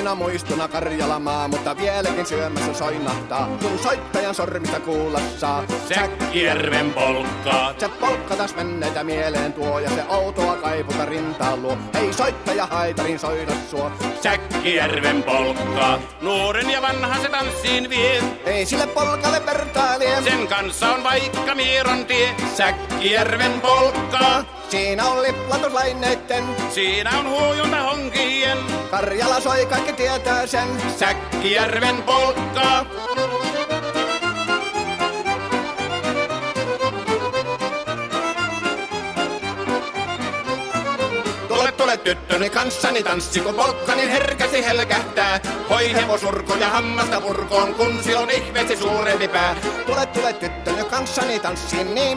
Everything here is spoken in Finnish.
kauniina muistona Karjalamaa, mutta vieläkin syömässä soinahtaa, kun soittajan sormista kuulla saa. Säkkijärven polkkaa. Se polkka taas menneitä mieleen tuo, ja se outoa kaiputa rintaan luo. Ei soittaja haitarin soida suo. Säkkijärven polkkaa. Nuoren ja vanhan se tanssiin vie. Ei sille polkalle vertailie. Sen kanssa on vaikka Mieron tie. Säkkijärven polkkaa. Siinä on liplatuslaineitten. Siinä on huojunta honkien. Karjala soi, kaikki tietää sen. Säkkijärven polkkaa. Tule tyttöni kanssani tanssi, kun polkkani herkästi helkähtää. Hoi hevosurko ja hammasta purkoon, kun silloin ihmeesti suurempi pää. Tule tyttöni kanssani tanssi, niin